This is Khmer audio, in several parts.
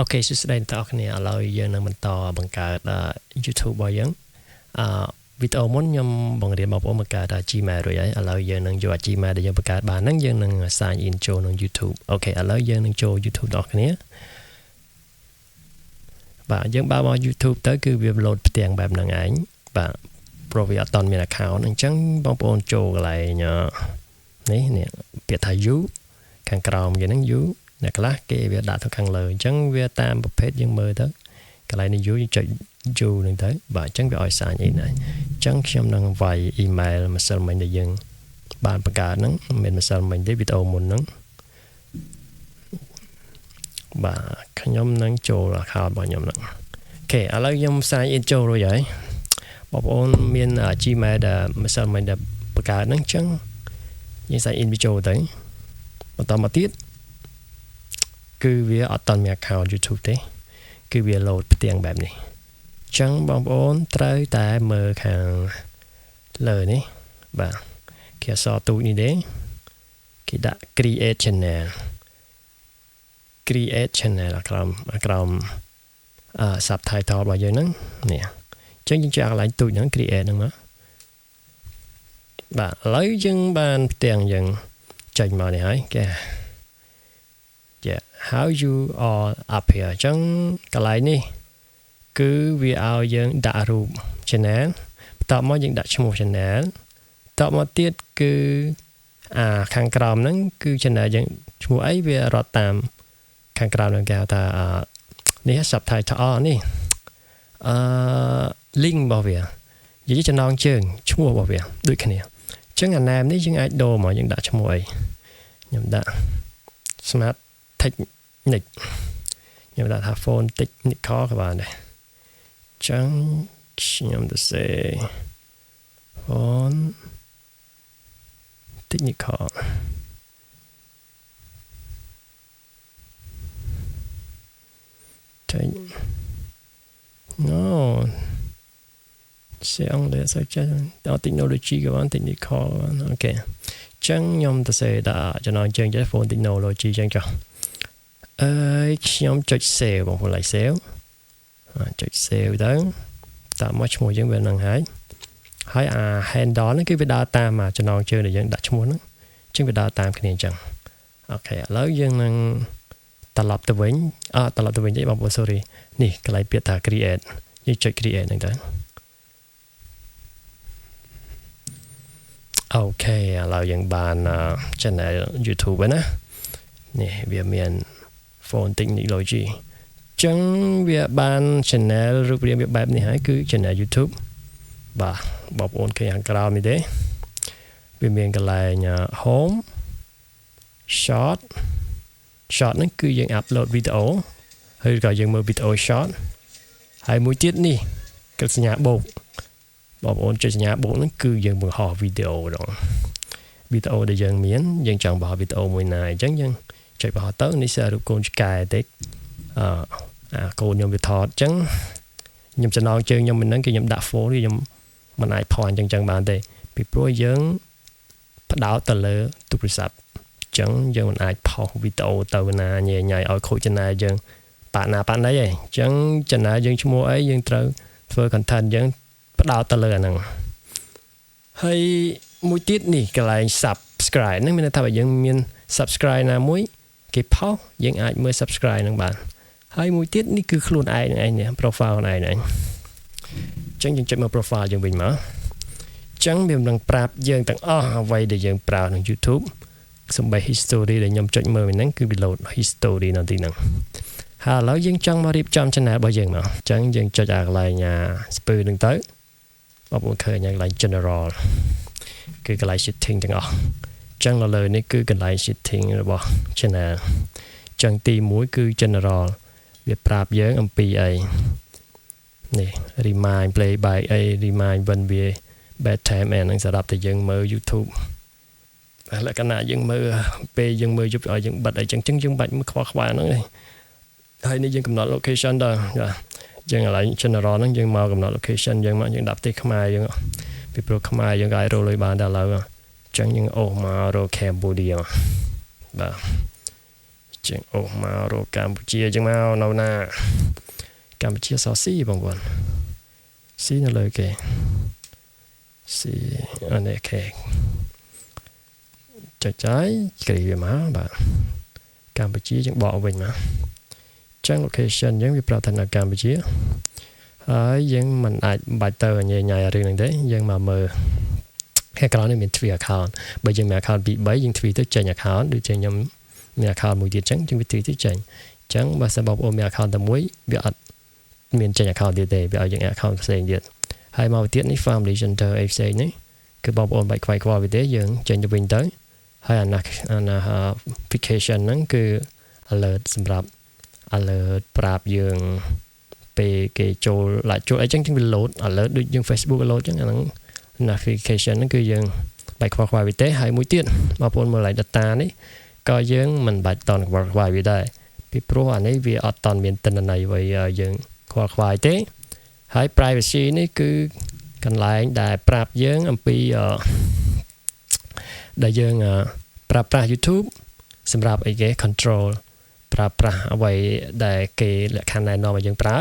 អូខេសួស្តីអ្នកទាំងអស់គ្នាឥឡូវយើងនឹងបន្តបង្កើត YouTube របស់យើងវីដេអូមុនខ្ញុំបង្រៀនបងប្អូនបង្កើត Gmail រួចហើយឥឡូវយើងនឹងយក Gmail ដែលយើងបង្កើតបានហ្នឹងយើងនឹង sign in ចូលក្នុង YouTube អូខេឥឡូវយើងនឹងចូល YouTube បងប្អូនគ្នាបាទយើងបើកមក YouTube ទៅគឺវា load ផ្ទាំងបែបហ្នឹងឯងបាទព្រោះវាអត់តមាន account អញ្ចឹងបងប្អូនចូលកន្លែងនេះពាក្យថា you ខាងក្រោមគេហ្នឹង youអ្នកខ្លះគេវាដាក់ទៅខាងលើអញ្ចឹងវាតាមប្រភេទយើងមើលទៅកន្លែងនេះ you ចុច you ហ្នឹងទៅបាទអញ្ចឹងវាឲ្យ sign in ហើយអញ្ចឹងខ្ញុំនឹងវាយ email ម្សិលមិញដែលយើងបានបង្កើតហ្នឹងមិនមែនម្សិលមិញទេវីដេអូមុនហ្នឹងបាទខ្ញុំនឹងចូល account របស់ខ្ញុំហ្នឹងអូខេឥឡូវខ្ញុំ sign in ចូលរួចហើយបងប្អូនមាន Gmail ដែលម្សិលមិញដែលបង្កើតហ្នឹងអញ្ចឹងយើង sign in វាចូលទៅបន្តមកទៀតគឺវាអត់តមាន account YouTube ទេគឺវា load ផ្ទាំងបែបនេះអញ្ចឹងបងប្អូនត្រូវតែមើលខាងលើនេះបាទគេអក្សរទូចនេះទេគេដាក់ create channel ក្រោមsubtitle របស់យើងហ្នឹងនេះអញ្ចឹងយើងចាក់កន្លែងទូចហ្នឹង create ហ្នឹងមកបាទឥឡូវយើងបានផ្ទាំងយើងចេញមកនេះហើយគេhow you are up here អញ្ចឹងកន្លែងនេះគឺវាឲ្យយើងដាក់រូប channel បន្ទាប់មកយើងដាក់ឈ្មោះ channel បន្ទាប់មកទៀតគឺខាងក្រោមហ្នឹងគឺ channel យើងឈ្មោះអីវារត់តាមខាងក្រោមហ្នឹងគេហៅថានេះ subtitle នេះ link របស់វានិយាយចំណងជើងឈ្មោះរបស់វាដូចគ្នាអញ្ចឹងអា name នេះយើងអាចដូរមកយើងដាក់ឈ្មោះអីខ្ញុំដាក់ smart technic ខ្ញុំដាក់ថា phone technical ក៏បានដែរចឹងខ្ញុំទៅសេ phone technical ចេញ no សេអង់គ្លេសចូលចេះដល់ technology ក៏បាន technical បានអូខេចឹងខ្ញុំទៅសេដាក់ចំណងជើងចេះ phone technology ចឹងចុះខ្ញុំចុច save បងប្អូន like save ចុច save ទៅតាមមកឈ្មោះយើងវានឹងហើយអា handle ហ្នឹងគឺវាដើរតាមចំណងជើងដែលយើងដាក់ឈ្មោះហ្នឹងអញ្ចឹងវាដើរតាមគ្នាអញ្ចឹងអូខេឥឡូវយើងនឹងត្រឡប់ទៅវិញទេបងប្អូន sorry នេះកន្លែងពាក្យថា create យើងចុច create ហ្នឹងទៅអូខេឥឡូវយើងបាន channel YouTube ហើយណានេះវាមានphone technology ចឹងវាបាន channel រូបរាងវាបែបនេះហើយគឺ channel YouTube បាទបងប្អូនឃើញខាងក្រោមនេះទេវាមានកន្លែង home short ហ្នឹងគឺយើង upload វីដេអូហើយក៏យើងមើលវីដេអូ short ហើយមួយទៀតនេះគឺសញ្ញាបូកបងប្អូនចុចសញ្ញាបូកហ្នឹងគឺយើងបង្ហោះវីដេអូម្ដងវីដេអូដែលយើងមានយើងចង់បង្ហោះវីដេអូមួយណាអញ្ចឹងយើងចុចបោះទៅនេះរូបកូនឆ្កែតិចកូនខ្ញុំវាថតអញ្ចឹងខ្ញុំចំណងជើងខ្ញុំមិនហ្នឹងគឺខ្ញុំដាក់ phone ខ្ញុំមិនអាចផអញ្ចឹងបានទេពីព្រោះយើងផ្ដោតទៅលើទូរស័ព្ទអញ្ចឹងយើងមិនអាចផុសវីដេអូទៅណាញ៉ៃឲ្យខូច channel យើងប៉ាណាអីអញ្ចឹង channel យើងឈ្មោះអីយើងត្រូវធ្វើ content យើងផ្ដោតទៅលើអាហ្នឹងហើយមួយទៀតនេះកន្លែង subscribe ហ្នឹងមានន័យថាបើយើងមាន subscribe ណាមួយគេផុសយើងអាចមើល subscribe នឹងបានហើយមួយទៀតនេះគឺខ្លួនឯងហ្នឹងឯងនេះ profile ខ្លួនឯងហ្នឹងអញ្ចឹងយើងចុចមក profile យើងវិញមកអញ្ចឹងវានឹងប្រាប់យើងទាំងអស់អ្វីដែលយើងប្រើក្នុង YouTube សំបី history ដែលខ្ញុំចុចមើលហ្នឹងគឺវា load history នៅទីហ្នឹងហើយឥឡូវយើងចង់មករៀបចំ channel របស់យើងមកអញ្ចឹងយើងចុចកន្លែងស្ពឺហ្នឹងទៅបងប្អូនឃើញកន្លែង general គឺកន្លែង setting ទាំងអស់ចឹងនៅលើនេះគឺកន្លែង setting របស់ channel ចឹងទី1គឺ general វាប្រាប់យើងអំពីអីនេះ remind play by អី remind when we bad time ហ្នឹងសម្រាប់តែយើងមើល YouTube លក្ខណៈយើងមើលពេលយើងមើល YouTube ឲ្យយើងបិទអីចឹងយើងបាច់មើលខ្វល់ហ្នឹងឯងហើយនេះយើងកំណត់ location ដល់យើងកន្លែង general ហ្នឹងយើងមកកំណត់ location យើងមកយើងដាក់ប្រទេសខ្មែរយើងពីព្រោះខ្មែរយើងក៏អាចរកលុយបានដែរឥឡូវចឹងយើងអូសមករក Cambodia បាទ ចឹងអូមករកកម្ពុជាចឹងមកនៅណាកម្ពុជាសស៊ីបងប្អូនស៊ីនៅលើគេស៊ីអានេះគេចុចចៃគ្រីវាមកបាទកម្ពុជាចឹងបកវិញមកចឹង location យើងវាប្រាប់ថានៅកម្ពុជាហើយយើងមិនអាចបាច់ទៅញ៉ៃរឿងហ្នឹងទេយើងមកមើលខាងក្រោយនេះមានទ្វី account បើយើងមាន account 2 3យើងទ្វីទៅចេញ account ដូចជាខ្ញុំមាន account មួយទៀតចឹងយើងវាទ្វីទៅចេញចឹងបើសិនបងប្អូនមាន account តែមួយវាអត់មានចេញ account ទៀតទេវាឲ្យយើង account ផ្សេងទៀតហើយមកទៀតនេះ family center អីផ្សេងនេះគឺបងប្អូនបាច់ខ្វាយខ្វល់វាទេយើងចេញទៅវិញទៅហើយអាណា application ហ្នឹងគឺ alert សម្រាប់ alert ប្រាប់យើងពេលគេចូលអីចឹងវា load alert ដូចយើង Facebook load ចឹងអាហ្នឹង notification ហ្នឹងគឺយើងបាច់ខ្វល់ខ្វាយវាទេហើយមួយទៀតបងប្អូនមើល data នេះក៏យើងមិនបាច់តន់ខ្វល់ខ្វាយវាដែរពីព្រោះអានេះវាអត់តន់មានទិន្នន័យអ្វីយើងខ្វល់ខ្វាយទេហើយ privacy នេះគឺកន្លែងដែលប្រាប់យើងអំពីដែលយើងប្រើប្រាស់ YouTube សម្រាប់អីគេ control ប្រើប្រាស់អ្វីដែលគេលក្ខខណ្ឌណែនាំឲ្យយើងប្រើ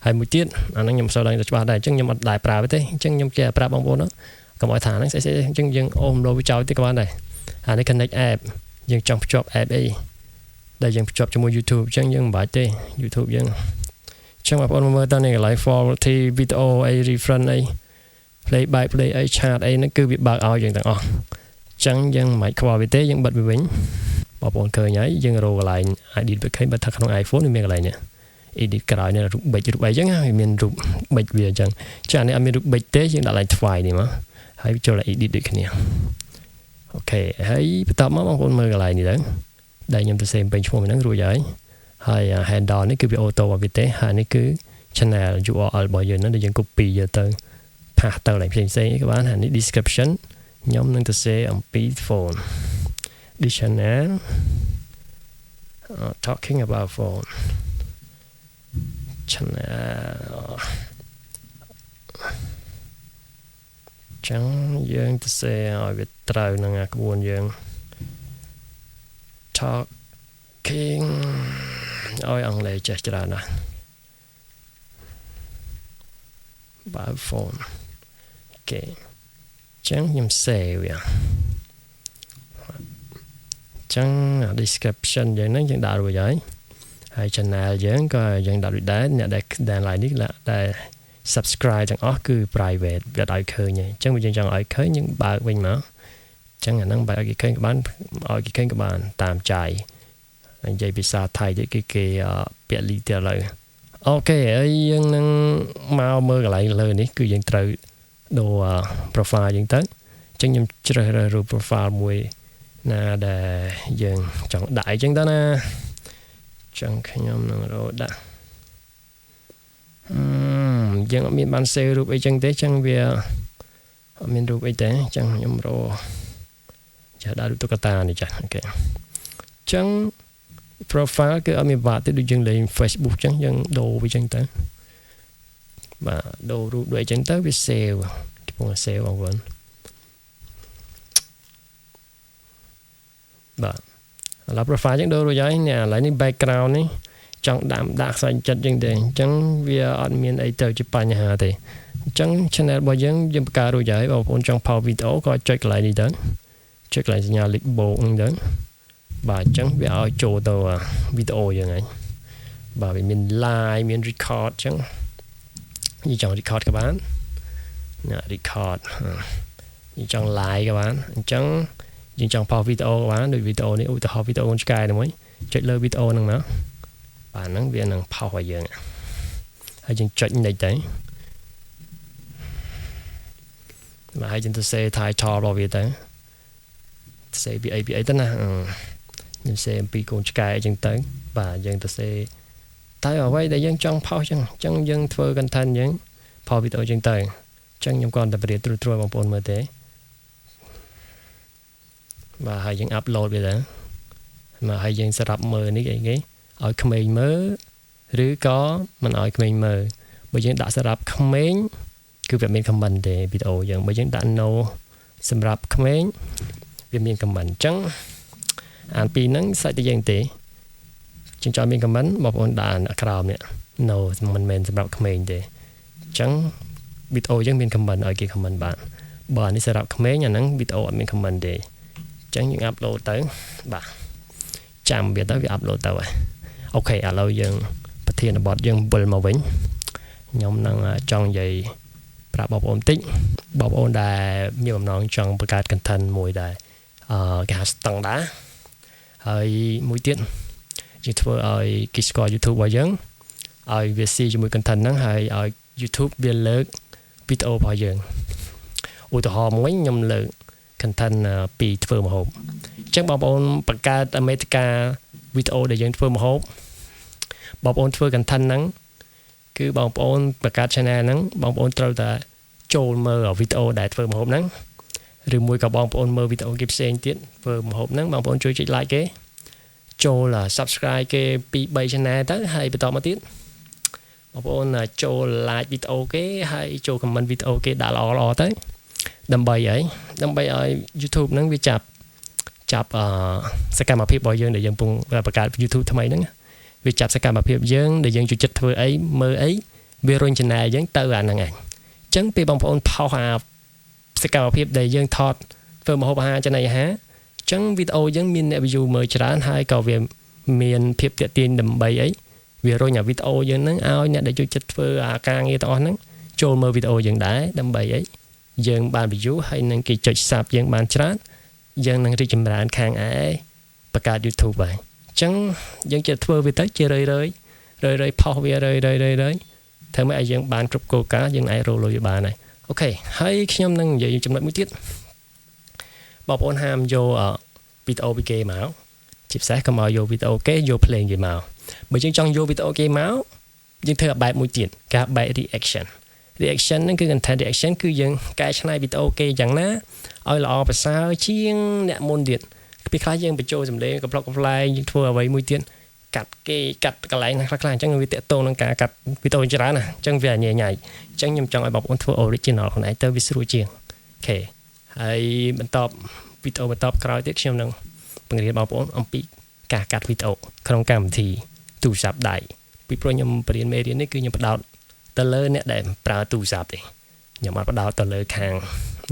ហើយមួយទៀតអាហ្នឹងខ្ញុំសូវដឹងទៅច្បាស់ដែរអញ្ចឹងខ្ញុំអត់ដែរប្រើទេអញ្ចឹងខ្ញុំគេប្រាប់បងប្អូនហ្នឹងកុំឲ្យថាហ្នឹងស្អីអញ្ចឹងយើងអូមលោវាចោលទៅក៏បានដែរអានេះ connect app យើងចង់ភ្ជាប់ app អីដែលយើងភ្ជាប់ជាមួយ YouTube អញ្ចឹងយើងមិនបាច់ទេ YouTube យើងអញ្ចឹងបងប្អូនមើលតើនេះកន្លែង quality video អី reference អី play by play អី chat អីហ្នឹងគឺវាបើកឲ្យយើងទាំងអស់អញ្ចឹងយើងមិនបាច់ខ្វល់វាទេយើងបិទវាវិញបងប្អូនឃើញហើយយើងរកកន្លែង edit វាឃើញបើថាក្នុង iPhone វាមានកន្លែងនេះ edit ក្រោយនេះរូបប៊ិចរូបអីចឹងវាមានរូបប៊ិចវាអញ្ចឹងចានេះអត់មានរូបប៊ិចទេយើងដាក់ឡើងថ្វាយនេះមកហើយចូល edit ដូចគ្នាអូខេហើយបន្ទាប់មកបងប្អូនមើលកន្លែងនេះទៅដែលខ្ញុំទៅសេមពេញឈ្មោះហ្នឹងរួចហើយ handle នេះគឺវា auto មកវាទេហើយនេះគឺ channel URL របស់យើងហ្នឹងដែលយើង copy យកទៅ pass ទៅកន្លែងផ្សេងៗក៏បានហើយនេះ description ខ្ញុំនឹងទៅសេអំពី phone this channel talking about phone channel ចឹងយើងទៅសេឲ្យវាត្រូវនឹងអាក្បួនយើង talking ឲ្យអង់គ្លេសចេះច្រើនណាស់ about phone អូខេចឹងខ្ញុំសេវាចឹង description យើងហ្នឹងយើងដាក់រួចហើយ channel យើងក៏យើងដាក់រួចដែរអ្នកដែល like នេះដែល subscribe ទាំងអស់គឺ private វាអត់ឲ្យឃើញទេចឹងបើយើងចង់ឲ្យឃើញយើងបើកវិញមកចឹងអាហ្នឹងបើឲ្យគេឃើញក៏បានឲ្យគេឃើញក៏បានតាមចាយនិយាយភាសាថៃទៀតគឺគេពាក្យលីទៀតឥឡូវអូខេហើយយើងនឹងមកមើលកន្លែងលើនេះគឺយើងត្រូវដូរ profile យើងទៅចឹងខ្ញុំជ្រើសរើសរូប profile មួយណាដែលយើងចង់ដាក់អីចឹងទៅណាចឹងខ្ញុំនឹងរកដាក់យើងអត់មានបាន save រូបអីចឹងទេចឹងវាអត់មានរូបអីទេចឹងខ្ញុំរកចាដាក់រូបតុក្កតានេះចាអូខេចឹង profile គឺអត់មានបាក់ទេដូចយើងលេង Facebook ចឹងយើងដូរវាចឹងទៅបាទដូររូបដូចអីចឹងទៅវា save កំពុង save បងប្អូនបាទឥឡូវ profile ចឹងដូររួចហើយនេះឥឡូវនេះ background នេះចង់ដាក់ខ្សែចិត្តចឹងទេអញ្ចឹងវាអត់មានអីទៅជាបញ្ហាទេអញ្ចឹង channel របស់យើងបង្កើតរួចហើយបងប្អូនចង់ផុសវីដេអូក៏ចុចកន្លែងនេះទៅចុចកន្លែងសញ្ញាលេខបូកហ្នឹងទៅបាទអញ្ចឹងវាឲ្យចូលទៅវីដេអូយើងហើយបាទវាមាន live មាន record អញ្ចឹងនិយាយចង់ record ក៏បានណា record និយាយចង់ live ក៏បានអញ្ចឹងយើងចង់ផុសវីដេអូក៏បានដូចវីដេអូនេះឧទាហរណ៍វីដេអូឆ្កែនេះមួយចុចលើវីដេអូហ្នឹងមកបាទហ្នឹងវានឹងផុសឲ្យយើងហើយយើងចុចនេះទៅបាទហើយយើងទៅសេ title របស់វាទៅសេពីអីទៅណាខ្ញុំសេអំពីកូនឆ្កែអញ្ចឹងទៅបាទយើងទៅសេតែអ្វីដែលយើងចង់ផុសអញ្ចឹងយើងធ្វើ content យើងផុសវីដេអូអញ្ចឹងទៅអញ្ចឹងខ្ញុំគាត់តែប្រៀបត្រួសបងប្អូនមើលទេបាទហើយយើង upload វាទៅមកហើយយើងសម្រាប់មើលនេះអីគេឲ្យក្មេងមើលឬក៏មិនឲ្យក្មេងមើលបើយើងដាក់សម្រាប់ក្មេងគឺវាមាន comment ទេវីដេអូយើងបើយើងដាក់ no សម្រាប់ក្មេងវាមាន comment អញ្ចឹងអានពីហ្នឹងសាច់តែយើងទេ ចឹងចង់មាន comment បងប្អូនដាក់អ្នកក្រោមនេះ no មិនមែនសម្រាប់ក្មេងទេចឹងវីដេអូយើងមាន comment ឲ្យគេ comment បានបើនេះសម្រាប់ក្មេងអាហ្នឹងវីដេអូអត់មាន comment ទេចឹងយើង upload ទៅបាទចាំវាទៅវា upload ទៅហើយអូខេឥឡូវយើងប្រធានបទយើងវិលមកវិញខ្ញុំនឹងចង់និយាយប្រាប់បងប្អូនបន្តិចបងប្អូនដែលមានបំណងចង់បង្កើត content មួយដែលគេហៅស្តង់ដាហើយមួយទៀតយើងធ្វើឲ្យគេស្គាល់ YouTube របស់យើងឲ្យវាស៊ីជាមួយ content ហ្នឹងហើយឲ្យ YouTube វាលើកវីដេអូរបស់យើងឧទាហរណ៍មួយខ្ញុំលើក content ពីធ្វើម្ហូបអញ្ចឹងបងប្អូនបង្កើតអមេរិកាវីដេអូដែលយើងធ្វើម្ហូបបងប្អូនធ្វើ content ហ្នឹងគឺបងប្អូនបង្កើត channel ហ្នឹងបងប្អូនត្រូវតែចូលមើលវីដេអូដែលធ្វើម្ហូបហ្នឹងឬមួយក៏បងប្អូនមើលវីដេអូគេផ្សេងទៀតធ្វើម្ហូបហ្នឹងបងប្អូនជួយចុច like គេចូល subscribe គេ2-3 channel ទៅហើយបន្តមកទៀតបងប្អូនចូល like វីដេអូគេហើយចូល comment វីដេអូគេដាក់ល្អៗទៅដើម្បីឲ្យ YouTube ហ្នឹងវាចាប់សកម្មភាពរបស់យើងដែលយើងកំពុងបង្កើត YouTube ថ្មីហ្នឹងវាចាប់សកម្មភាពយើងដែលយើងជួយចិត្តធ្វើអីមើលអីវារុញ channel យើងទៅអាហ្នឹងឯងអញ្ចឹងពេលបងប្អូនផុសអាសកម្មភាពដែលយើងថតធ្វើម្ហូបអាហារចំណីអាហារអញ្ចឹងវីដេអូយើងមានអ្នក view មើលច្រើនហើយក៏វាមានភាពទាក់ទាញដើម្បីអីវារុញអាវីដេអូយើងហ្នឹងឲ្យអ្នកដែលជួយចិត្តធ្វើអាការងារទាំងអស់ហ្នឹងចូលមើលវីដេអូយើងដែរដើម្បីអីយើងបាន view ហើយនឹងគេចុច sub យើងបានច្រើនយើងនឹងរីកចម្រើនខាងឯបង្កើត YouTube ហើយអញ្ចឹងយើងចេះធ្វើវាទៅជារឿយផុសវារឿយធ្វើមកឲ្យយើងបានគ្រប់គោលការណ៍យើងអាចរកលុយបានហើយអូខេហើយខ្ញុំនឹងនិយាយចំណុចមួយទៀតបងប្អូនហាមយកវីដេអូពីគេមកជាពិសេសកុំឲ្យយកវីដេអូគេយកភ្លេងគេមកបើយើងចង់យកវីដេអូគេមកយើងធ្វើបែបមួយទៀតគេហៅបែប reaction ហ្នឹងគឺ content reaction គឺយើងកែច្នៃវីដេអូគេយ៉ាងណាឲ្យល្អប្រសើរជាងអ្នកមុនទៀតពេលខ្លះយើងបញ្ចូលសម្លេងកំប្លុកកំប្លែងយើងធ្វើអ្វីមួយទៀតកាត់កន្លែងខ្លះអញ្ចឹងវាតាក់ទងនឹងការកាត់វីដេអូច្រើនណាអញ្ចឹងវាញ៉ៃអញ្ចឹងខ្ញុំចង់ឲ្យបងប្អូនធ្វើ original ខ្លួនឯងទៅវាស្រួលជាងអូខេហើយបន្តវីដេអូបន្តក្រោយទៀតខ្ញុំនឹងបង្រៀនបងប្អូនអំពីការកាត់វីដេអូក្នុងកម្មវិធីទូរស័ព្ទដៃពីព្រោះខ្ញុំបរៀនមេរៀននេះគឺខ្ញុំបដោតទៅលើអ្នកដែលប្រើទូរស័ព្ទទេខ្ញុំអត់បដោតទៅលើខាង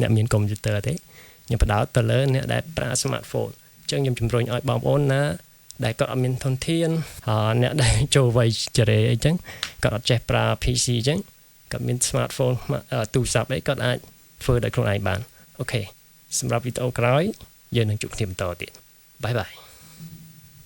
អ្នកមានកុំព្យូទ័រទេខ្ញុំបដោតទៅលើអ្នកដែលប្រើ smartphone អញ្ចឹងខ្ញុំជំរុញឲ្យបងប្អូនណាដែលគាត់អត់មានធនធានអ្នកដែលចូលវ័យចរេអីចឹងគាត់អត់ចេះប្រើ PC អញ្ចឹងគាត់មាន smartphone ទូរស័ព្ទអីគាត់អាចធ្វើដោយខ្លួនឯងបានអូខេសម្រាប់វីដេអូក្រោយយើងនឹងជួបគ្នាបន្តទៀតបាយបាយ